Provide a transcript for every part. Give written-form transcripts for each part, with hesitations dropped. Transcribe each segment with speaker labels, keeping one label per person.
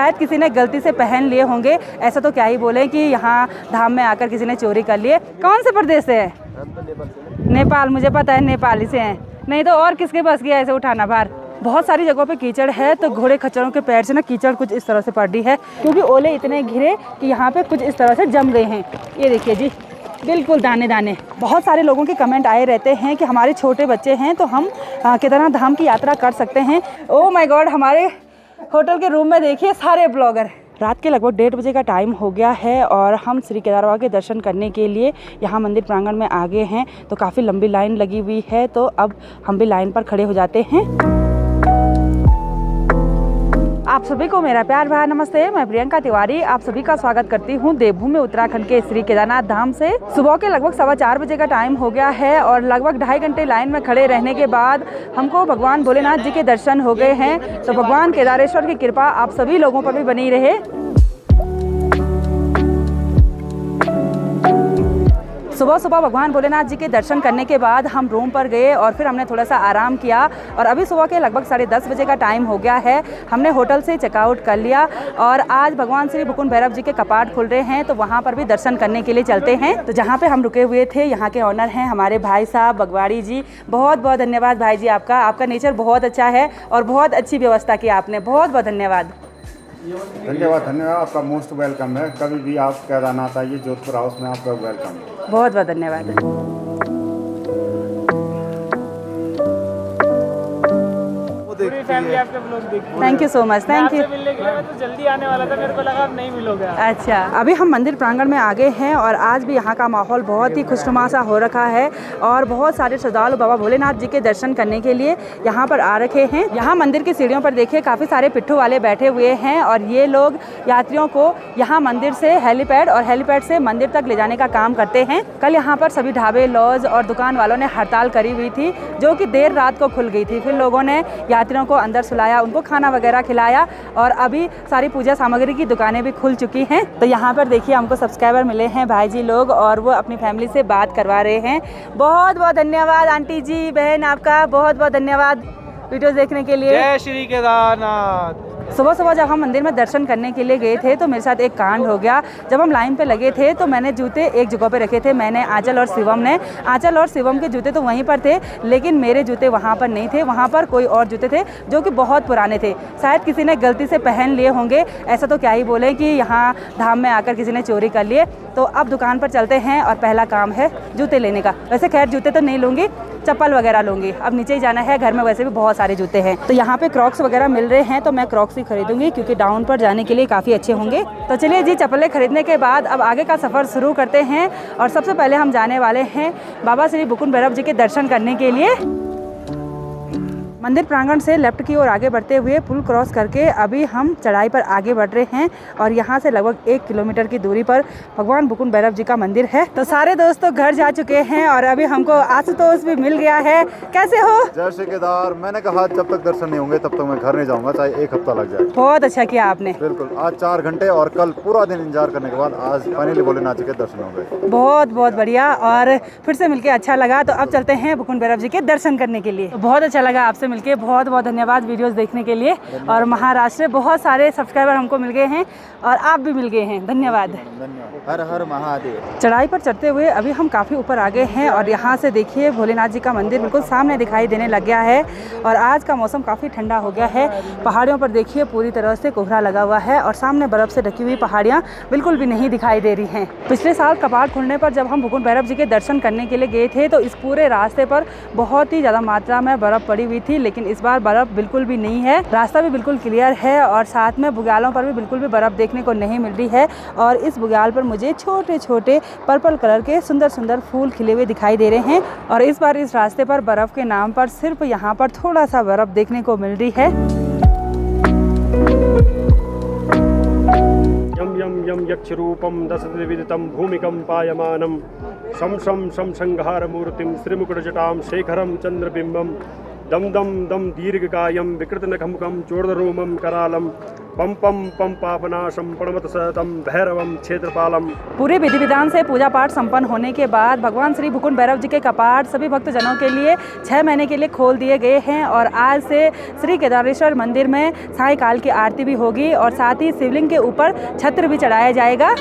Speaker 1: शायद किसी ने गलती से पहन लिए होंगे, ऐसा तो क्या ही बोले कि यहाँ धाम में आकर किसी ने चोरी कर लिए। कौन से प्रदेश से है? नेपाल, मुझे पता है नेपाली से हैं, नहीं तो और किसके पास गया ऐसे उठाना भार। बहुत सारी जगहों पे कीचड़ है, तो घोड़े खच्चरों के पैर से ना कीचड़ कुछ इस तरह से पड़ रही है, क्योंकि ओले इतने घिरे कि यहाँ पे कुछ इस तरह से जम गए हैं। ये देखिए जी, बिल्कुल दाने दाने। बहुत सारे लोगों के कमेंट आए रहते हैं कि हमारे छोटे बच्चे हैं तो हम केदारनाथ धाम की यात्रा कर सकते हैं। ओह माय गॉड, हमारे होटल के रूम में देखिए सारे ब्लॉगर। रात के लगभग 1:30 बजे का टाइम हो गया है और हम श्री केदार बाबा के दर्शन करने के लिए यहाँ मंदिर प्रांगण में आ गए हैं। तो काफ़ी लंबी लाइन लगी हुई है, तो अब हम भी लाइन पर खड़े हो जाते हैं। आप सभी को मेरा प्यार भरा नमस्ते। मैं प्रियंका तिवारी आप सभी का स्वागत करती हूँ देवभूमि उत्तराखंड के श्री केदारनाथ धाम से। सुबह के लगभग 4:15 बजे का टाइम हो गया है और लगभग 2.5 घंटे लाइन में खड़े रहने के बाद हमको भगवान भोलेनाथ जी के दर्शन हो गए हैं। तो भगवान केदारेश्वर की कृपा आप सभी लोगों पर भी बनी रहे। सुबह सुबह भगवान भोलेनाथ जी के दर्शन करने के बाद हम रूम पर गए और फिर हमने थोड़ा सा आराम किया और अभी सुबह के लगभग 10:30 बजे का टाइम हो गया है। हमने होटल से चेकआउट कर लिया और आज भगवान श्री मुकुंद भैरव जी के कपाट खुल रहे हैं, तो वहाँ पर भी दर्शन करने के लिए चलते हैं। तो जहाँ पे हम रुके हुए थे, यहाँ के ऑनर हैं हमारे भाई साहब बगवाड़ी जी। बहुत बहुत धन्यवाद भाई जी, आपका नेचर बहुत अच्छा है और बहुत अच्छी व्यवस्था की आपने, बहुत बहुत धन्यवाद।
Speaker 2: धन्यवाद आपका मोस्ट वेलकम है। कभी भी आप केदारनाथ आइए, जोधपुर हाउस में आपका वेलकम है।
Speaker 1: बहुत बहुत धन्यवाद। Thank you so much, thank you.
Speaker 3: मिलने के लिए मैं तो जल्दी आने वाला था, मेरे को लगा अब नहीं मिलोगे।
Speaker 1: अच्छा, अभी हम मंदिर प्रांगण में आ गए हैं और आज भी यहाँ का माहौल बहुत ही खुशनुमा सा हो रखा है और बहुत सारे श्रद्धालु बाबा भोलेनाथ जी के दर्शन करने के लिए यहाँ पर आ रखे हैं। यहाँ मंदिर की सीढ़ियों पर देखिए काफ़ी सारे पिट्ठू वाले बैठे हुए हैं और ये लोग यात्रियों को यहाँ मंदिर से हेलीपैड और हेलीपैड से मंदिर तक ले जाने का काम करते हैं। कल यहाँ पर सभी ढाबे, लॉज और दुकान वालों ने हड़ताल करी हुई थी, जो कि देर रात को खुल गई थी। फिर लोगों ने यात्रियों को अंदर सुलाया, उनको खाना वगैरह खिलाया और अभी सारी पूजा सामग्री की दुकानें भी खुल चुकी हैं। तो यहाँ पर देखिए हमको सब्सक्राइबर मिले हैं भाई जी लोग और वो अपनी फैमिली से बात करवा रहे हैं। बहुत बहुत धन्यवाद आंटी जी, बहन आपका बहुत बहुत धन्यवाद वीडियो देखने के लिए।
Speaker 3: जय श्री केदारनाथ।
Speaker 1: सुबह सुबह जब हम मंदिर में दर्शन करने के लिए गए थे तो मेरे साथ एक कांड हो गया। जब हम लाइन पे लगे थे तो मैंने जूते एक जगह पे रखे थे, मैंने आंचल और शिवम के जूते तो वहीं पर थे, लेकिन मेरे जूते वहाँ पर नहीं थे। वहाँ पर कोई और जूते थे जो कि बहुत पुराने थे, शायद किसी ने गलती से पहन लिए होंगे, ऐसा तो क्या ही बोले कि यहाँ धाम में आकर किसी ने चोरी कर लिए। तो अब दुकान पर चलते हैं और पहला काम है जूते लेने का। वैसे खैर जूते तो नहीं लूँगी, चप्पल वगैरह लूँगी। अब नीचे ही जाना है, घर में वैसे भी बहुत सारे जूते हैं। तो यहाँ पे क्रॉक्स वगैरह मिल रहे हैं, तो मैं क्रॉक्स ही खरीदूंगी क्योंकि डाउन पर जाने के लिए काफ़ी अच्छे होंगे। तो चलिए जी, चप्पलें खरीदने के बाद अब आगे का सफ़र शुरू करते हैं और सबसे पहले हम जाने वाले हैं बाबा श्री मुकुंद भैरव जी के दर्शन करने के लिए। मंदिर प्रांगण से लेफ्ट की ओर आगे बढ़ते हुए पुल क्रॉस करके अभी हम चढ़ाई पर आगे बढ़ रहे हैं और यहाँ से लगभग 1 किलोमीटर की दूरी पर भगवान मुकुंद भैरव जी का मंदिर है। तो सारे दोस्तों घर जा चुके हैं और अभी हमको आशुतोष भी मिल गया है। कैसे हो?
Speaker 2: जय श्री केदार। मैंने कहा जब तक दर्शन नहीं होंगे तब तक मैं घर नहीं जाऊंगा, चाहे 1 हफ्ता लग जाए।
Speaker 1: बहुत अच्छा किया आपने।
Speaker 2: बिल्कुल, आज 4 घंटे और कल पूरा दिन इंतजार करने के बाद आज फाइनली भोलेनाथ जी के दर्शन हो गए।
Speaker 1: बहुत बहुत बढ़िया और फिर से मिलके अच्छा लगा। तो अब चलते हैं मुकुंद भैरव जी के दर्शन करने के लिए। तो बहुत अच्छा लगा आपसे मिलके, बहुत बहुत धन्यवाद वीडियोस देखने के लिए। और महाराष्ट्र से बहुत सारे सब्सक्राइबर हमको मिल गए हैं और आप भी मिल गए हैं, धन्यवाद।
Speaker 2: हर हर महादेव।
Speaker 1: चढ़ाई पर चढ़ते हुए अभी हम काफ़ी ऊपर आ गए हैं और यहाँ से देखिए भोलेनाथ जी का मंदिर बिल्कुल सामने दिखाई देने लग गया है और आज का मौसम काफ़ी ठंडा हो गया है। पहाड़ियों पर देखिए पूरी तरह से कोहरा लगा हुआ है और सामने बर्फ़ से ढकी हुई पहाड़ियाँ बिल्कुल भी नहीं दिखाई दे रही हैं। पिछले साल कपाट खुलने पर जब हम मुकुंद भैरव जी के दर्शन करने के लिए गए थे तो इस पूरे रास्ते पर बहुत ही ज़्यादा मात्रा में बर्फ़ पड़ी हुई थी, लेकिन इस बार बर्फ़ बिल्कुल भी नहीं है। रास्ता भी बिल्कुल क्लियर है और साथ में बुग्यालों पर भी बिल्कुल भी बर्फ़ देखने को नहीं मिल रही है और इस बुग्याल पर मुझे छोटे छोटे पर्पल कलर के सुंदर सुंदर फूल खिले हुए दिखाई दे रहे हैं। और इस बार इस रास्ते पर बर्फ़ के नाम पर सिर्फ यहाँ पर थोड़ा सा बर्फ़ देखने को मिल रही है।
Speaker 3: यम यम यम यक्षरूपम दशविदितं भूमिकं पायमानं शं शं शं संहारमूर्तिं श्रीमुकुटजटां शेखरं चंद्रबिंबं दम दम दम दीर्घकायं विकृतनखमुखं चोर्दरोमं करालं पम पम पम पापनाशम प्रणमत सतम भैरवम क्षेत्रपालम।
Speaker 1: पूरे विधि विधान से पूजा पाठ संपन्न होने के बाद भगवान श्री भुकुंड भैरव जी के कपाट सभी भक्तजनों के लिए 6 महीने के लिए खोल दिए गए हैं और आज से श्री केदारेश्वर मंदिर में सायंकाल की आरती भी होगी और साथ ही शिवलिंग के ऊपर छत्र भी चढ़ाया जाएगा।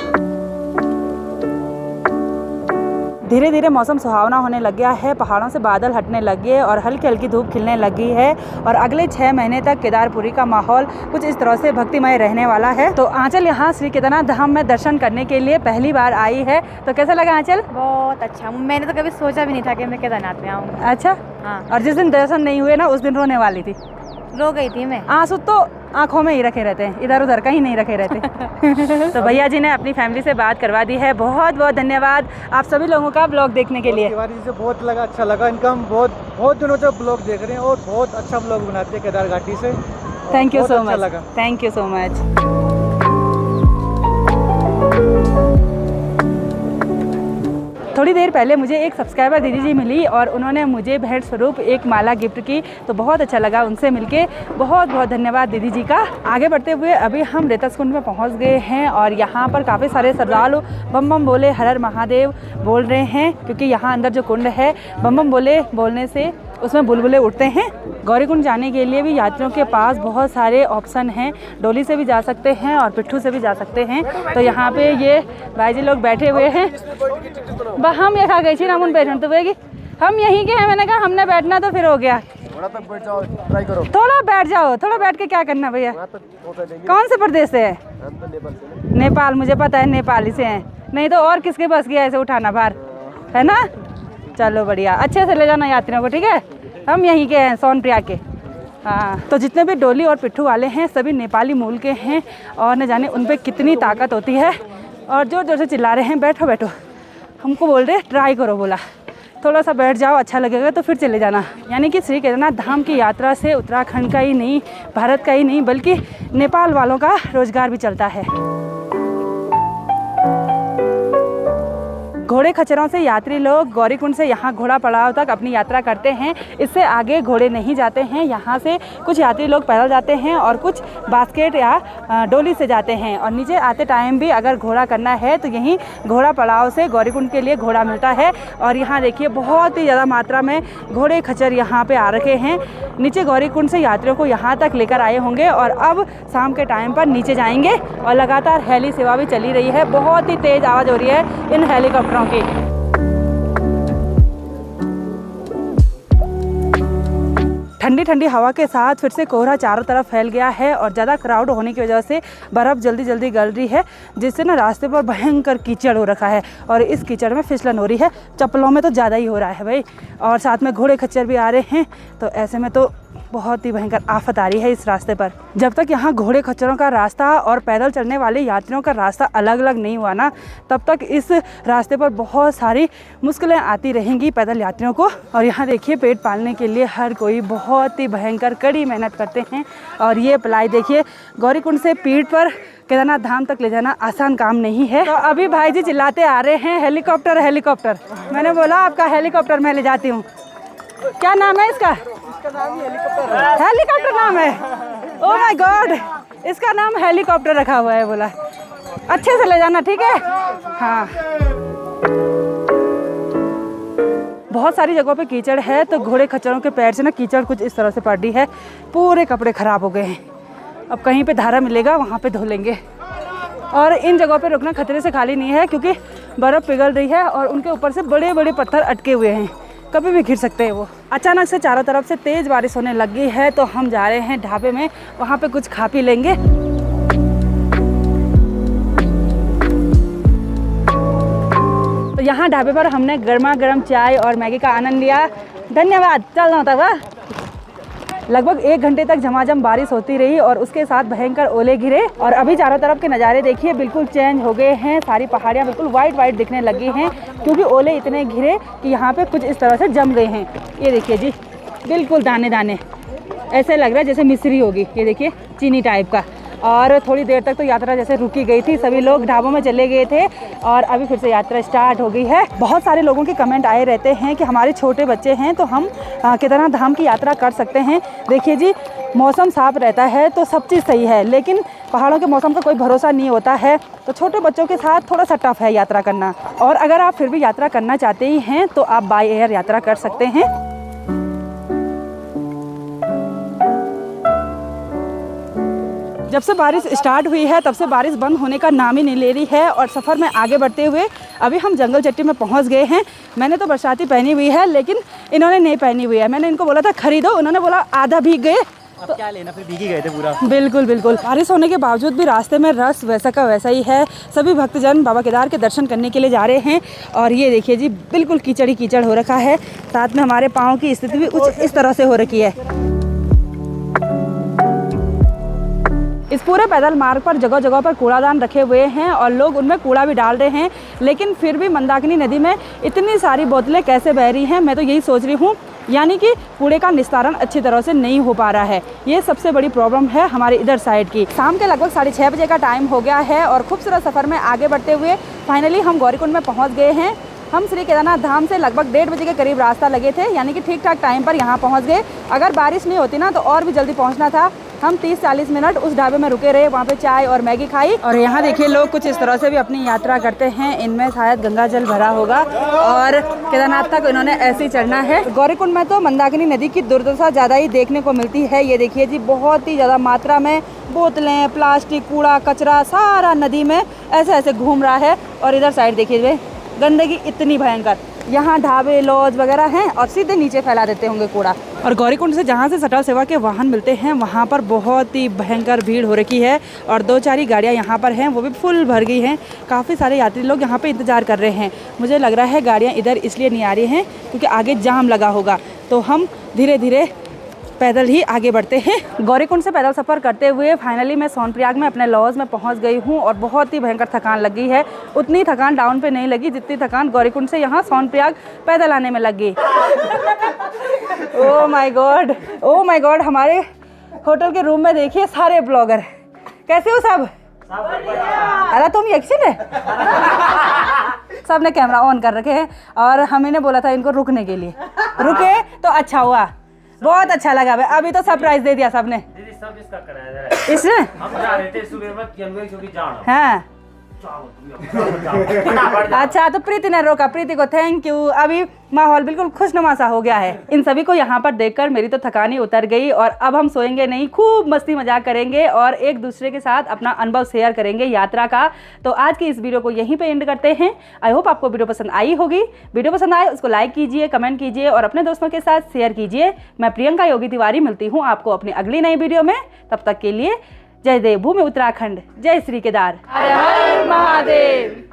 Speaker 1: धीरे धीरे मौसम सुहावना होने लग गया है, पहाड़ों से बादल हटने लग गए और हल्की हल्की धूप खिलने लगी है और अगले 6 महीने तक केदारपुरी का माहौल कुछ इस तरह से भक्तिमय रहने वाला है। तो आंचल यहाँ श्री केदारनाथ धाम में दर्शन करने के लिए पहली बार आई है, तो कैसा लगा आंचल?
Speaker 4: बहुत अच्छा, मैंने तो कभी सोचा भी नहीं था कि मैं केदारनाथ में आऊँगी।
Speaker 1: अच्छा, हाँ। और जिस दिन दर्शन नहीं हुए ना उस दिन रोने वाली थी?
Speaker 4: रो गई थी मैं।
Speaker 1: आंसू तो आंखों में ही रखे रहते हैं, इधर उधर कहीं नहीं रखे रहते। तो भैया जी ने अपनी फैमिली से बात करवा दी है। बहुत बहुत धन्यवाद आप सभी लोगों का ब्लॉग देखने के लिए।
Speaker 5: तिवारी जी से बहुत लगा, अच्छा लगा। इनका हम बहुत दिनों से ब्लॉग देख रहे हैं और बहुत अच्छा ब्लॉग बनाते हैं केदार घाटी से।
Speaker 1: थैंक यू सो
Speaker 5: अच्छा
Speaker 1: much, thank you so much. थोड़ी देर पहले मुझे एक सब्सक्राइबर दीदी जी मिली और उन्होंने मुझे भेंट स्वरूप एक माला गिफ्ट की, तो बहुत अच्छा लगा उनसे मिलके। बहुत बहुत धन्यवाद दीदी जी का। आगे बढ़ते हुए अभी हम रेतस कुंड में पहुंच गए हैं और यहाँ पर काफ़ी सारे श्रद्धालु बम बम बोले हर हर महादेव बोल रहे हैं, क्योंकि यहाँ अंदर जो कुंड है बम बम बोले बोलने से उसमें बुलबुले उठते हैं। गौरीकुंड जाने के लिए भी यात्रियों के पास बहुत सारे ऑप्शन हैं, डोली से भी जा सकते हैं और पिट्ठू से भी जा सकते हैं। तो यहाँ पे ये भाई जी लोग बैठे हुए हैं। हम ये खा गई थी नामुन बैठन तो बेगी हम यहीं के हैं। मैंने कहा हमने बैठना तो फिर हो गया।
Speaker 5: थोड़ा तक बैठ जाओ, ट्राई करो।
Speaker 1: थोड़ा बैठ जाओ, थोड़ा बैठ के क्या करना भैया? कौन से प्रदेश से है? नेपाल, मुझे पता है नेपाली से हैं, नहीं तो और किसके पास गया ऐसे उठाना भार, है ना? चलो बढ़िया, अच्छे से ले जाना यात्रियों को, ठीक है? हम यहीं के हैं, सोनप्रिया के। हाँ, तो जितने भी डोली और पिट्ठू वाले हैं सभी नेपाली मूल के हैं और न जाने उन पर कितनी ताकत होती है और जोर जोर से चिल्ला रहे हैं बैठो बैठो। हमको बोल रहे ट्राई करो, बोला थोड़ा सा बैठ जाओ, अच्छा लगेगा तो फिर चले जाना। यानी कि श्री केदारनाथ धाम की यात्रा से उत्तराखंड का ही नहीं, भारत का ही नहीं, बल्कि नेपाल वालों का रोजगार भी चलता है। घोड़े खच्चरों से यात्री लोग गौरीकुंड से यहाँ घोड़ा पड़ाव तक अपनी यात्रा करते हैं। इससे आगे घोड़े नहीं जाते हैं। यहाँ से कुछ यात्री लोग पैदल जाते हैं और कुछ बास्केट या डोली से जाते हैं। और नीचे आते टाइम भी अगर घोड़ा करना है तो यहीं घोड़ा पड़ाव से गौरीकुंड के लिए घोड़ा मिलता है। और यहाँ देखिए बहुत ही ज़्यादा मात्रा में घोड़े खच्चर यहाँ पे आ रखे हैं। नीचे गौरीकुंड से यात्रियों को यहाँ तक लेकर आए होंगे और अब शाम के टाइम पर नीचे जाएंगे। और लगातार हेली सेवा भी चली रही है, बहुत ही तेज़ आवाज़ हो रही है इन हेलीकॉप्टरों की। ठंडी ठंडी हवा के साथ फिर से कोहरा चारों तरफ फैल गया है और ज़्यादा क्राउड होने की वजह से बर्फ़ जल्दी जल्दी गल रही है, जिससे ना रास्ते पर भयंकर कीचड़ हो रखा है और इस कीचड़ में फिसलन हो रही है। चप्पलों में तो ज़्यादा ही हो रहा है भाई, और साथ में घोड़े खच्चर भी आ रहे हैं, तो ऐसे में तो बहुत ही भयंकर आफत आ रही है इस रास्ते पर। जब तक यहाँ घोड़े खच्चरों का रास्ता और पैदल चलने वाले यात्रियों का रास्ता अलग अलग नहीं हुआ ना, तब तक इस रास्ते पर बहुत सारी मुश्किलें आती रहेंगी पैदल यात्रियों को। और यहाँ देखिए पेट पालने के लिए हर कोई बहुत ही भयंकर कड़ी मेहनत करते हैं। और ये पलाई देखिए, गौरीकुंड से पीठ पर केदारनाथ धाम तक ले जाना आसान काम नहीं है। तो अभी भाई जी चिल्लाते आ रहे हैं हेलीकॉप्टर हेलीकॉप्टर। मैंने बोला आपका हेलीकॉप्टर मैं ले जाती हूँ। क्या नाम है इसका?
Speaker 5: नाम ही हेलीकॉप्टर है।
Speaker 1: हेलीकॉप्टर नाम है? ओह माय गॉड, इसका नाम हेलीकॉप्टर रखा हुआ है। बोला अच्छे से ले जाना, ठीक है? हाँ, बहुत सारी जगहों पे कीचड़ है, तो घोड़े खच्चरों के पैर से ना कीचड़ कुछ इस तरह से पड़ रही है, पूरे कपड़े ख़राब हो गए हैं। अब कहीं पे धारा मिलेगा वहाँ पे धो लेंगे। और इन जगहों पे रुकना खतरे से खाली नहीं है, क्योंकि बर्फ़ पिघल रही है और उनके ऊपर से बड़े बड़े पत्थर अटके हुए हैं, कभी भी गिर सकते हैं वो। अचानक से चारों तरफ से तेज़ बारिश होने लग गई है, तो हम जा रहे हैं ढाबे में, वहाँ पे कुछ खा पी लेंगे। तो यहाँ ढाबे पर हमने गर्मा गर्म चाय और मैगी का आनंद लिया। धन्यवाद। चल रहा था लगभग 1 घंटे तक झमाझम बारिश होती रही और उसके साथ भयंकर ओले गिरे। और अभी चारों तरफ के नज़ारे देखिए बिल्कुल चेंज हो गए हैं। सारी पहाड़ियाँ बिल्कुल वाइट वाइट दिखने लगी हैं, क्योंकि ओले इतने गिरे कि यहाँ पे कुछ इस तरह से जम गए हैं। ये देखिए जी, बिल्कुल दाने दाने, ऐसे लग रहा है जैसे मिश्री होगी। ये देखिए चीनी टाइप का। और थोड़ी देर तक तो यात्रा जैसे रुकी गई थी, सभी लोग ढाबों में चले गए थे और अभी फिर से यात्रा स्टार्ट हो गई है। बहुत सारे लोगों के कमेंट आए रहते हैं कि हमारे छोटे बच्चे हैं तो हम केदारनाथ धाम की यात्रा कर सकते हैं। देखिए जी, मौसम साफ रहता है तो सब चीज़ सही है, लेकिन पहाड़ों के मौसम का कोई भरोसा नहीं होता है, तो छोटे बच्चों के साथ थोड़ा सा टफ है यात्रा करना। और अगर आप फिर भी यात्रा करना चाहते ही हैं तो आप बाय एयर यात्रा कर सकते हैं। जब से बारिश स्टार्ट हुई है तब से बारिश बंद होने का नाम ही नहीं ले रही है और सफ़र में आगे बढ़ते हुए अभी हम जंगल चट्टी में पहुंच गए हैं। मैंने तो बरसाती पहनी हुई है लेकिन इन्होंने नहीं पहनी हुई है। मैंने इनको बोला था खरीदो, उन्होंने बोला आधा भीग गए।
Speaker 5: तो क्या लेना, फिर भीग ही गए थे पूरा।
Speaker 1: बिल्कुल बिल्कुल। बारिश होने के बावजूद भी रास्ते में रस वैसा का वैसा ही है। सभी भक्तजन बाबा केदार के दर्शन करने के लिए जा रहे हैं और ये देखिए जी, बिल्कुल कीचड़ ही कीचड़ हो रखा है। साथ में हमारे पाँव की स्थिति भी कुछ इस तरह से हो रखी है। इस पूरे पैदल मार्ग पर जगह जगह पर कूड़ादान रखे हुए हैं और लोग उनमें कूड़ा भी डाल रहे हैं, लेकिन फिर भी मंदाकिनी नदी में इतनी सारी बोतलें कैसे बह रही हैं, मैं तो यही सोच रही हूँ। यानी कि कूड़े का निस्तारण अच्छी तरह से नहीं हो पा रहा है। ये सबसे बड़ी प्रॉब्लम है हमारे इधर साइड की। शाम के लगभग 6:30 बजे का टाइम हो गया है और खूबसूरत सफ़र में आगे बढ़ते हुए फाइनली हम गौरीकुंड में पहुँच गए हैं। हम श्री केदारनाथ धाम से लगभग 1:30 बजे के करीब रास्ता लगे थे, यानी कि ठीक ठाक टाइम पर यहाँ पहुँच गए। अगर बारिश नहीं होती ना तो और भी जल्दी पहुँचना था। हम 30-40 मिनट उस ढाबे में रुके रहे, वहाँ पे चाय और मैगी खाई। और यहाँ देखिए लोग कुछ इस तरह से भी अपनी यात्रा करते हैं। इनमें शायद गंगा जल भरा होगा और केदारनाथ तक इन्होंने ऐसे ही चढ़ना है। गौरीकुंड में तो मंदाकिनी नदी की दुर्दशा ज़्यादा ही देखने को मिलती है। ये देखिए जी, बहुत ही ज़्यादा मात्रा में बोतलें, प्लास्टिक, कूड़ा कचरा सारा नदी में ऐसे ऐसे घूम रहा है। और इधर साइड देखिए गंदगी इतनी भयंकर। यहाँ ढाबे, लॉज वगैरह हैं और सीधे नीचे फैला देते होंगे कूड़ा। और गौरीकुंड से जहाँ से सटल सेवा के वाहन मिलते हैं वहाँ पर बहुत ही भयंकर भीड़ हो रखी है और 2-4 ही गाड़ियाँ यहाँ पर हैं, वो भी फुल भर गई हैं। काफ़ी सारे यात्री लोग यहाँ पे इंतज़ार कर रहे हैं। मुझे लग रहा है गाड़ियाँ इधर इसलिए नहीं आ रही हैं क्योंकि आगे जाम लगा होगा। तो हम धीरे धीरे पैदल ही आगे बढ़ते हैं। गौरीकुंड से पैदल सफ़र करते हुए फाइनली मैं सोनप्रयाग में अपने लॉज में पहुंच गई हूं और बहुत ही भयंकर थकान लगी है। उतनी थकान डाउन पे नहीं लगी जितनी थकान गौरीकुंड से यहाँ सोनप्रयाग पैदल आने में लगी। Oh my God, oh my God. हमारे होटल के रूम में देखिए सारे ब्लॉगर। कैसे हो सब? अरे तुम यक्षिन है? सब ने कैमरा ऑन कर रखे हैं और हमें ने बोला था इनको रुकने के लिए। रुके तो अच्छा हुआ, बहुत अच्छा लगा। अभी तो सरप्राइज दे दिया सबने।
Speaker 6: दीदी सब इसका कराया था।
Speaker 1: इसने
Speaker 6: हम जा रहे थे सुबह में किन्वे क्योंकि जाना।
Speaker 1: हाँ अच्छा, तो प्रीति ने रोका। प्रीति को थैंक यू। अभी माहौल बिल्कुल खुशनुमा सा हो गया है। इन सभी को यहाँ पर देखकर मेरी तो थकानी उतर गई और अब हम सोएंगे नहीं, खूब मस्ती मजाक करेंगे और एक दूसरे के साथ अपना अनुभव शेयर करेंगे यात्रा का। तो आज की इस वीडियो को यहीं पे एंड करते हैं। आई होप आपको वीडियो पसंद आई होगी। वीडियो पसंद आए उसको लाइक कीजिए, कमेंट कीजिए और अपने दोस्तों के साथ शेयर कीजिए। मैं प्रियंका योगी तिवारी मिलती हूँ आपको अपनी अगली नई वीडियो में। तब तक के लिए जय देव भूमि उत्तराखंड, जय श्री केदार, हर हर महादेव।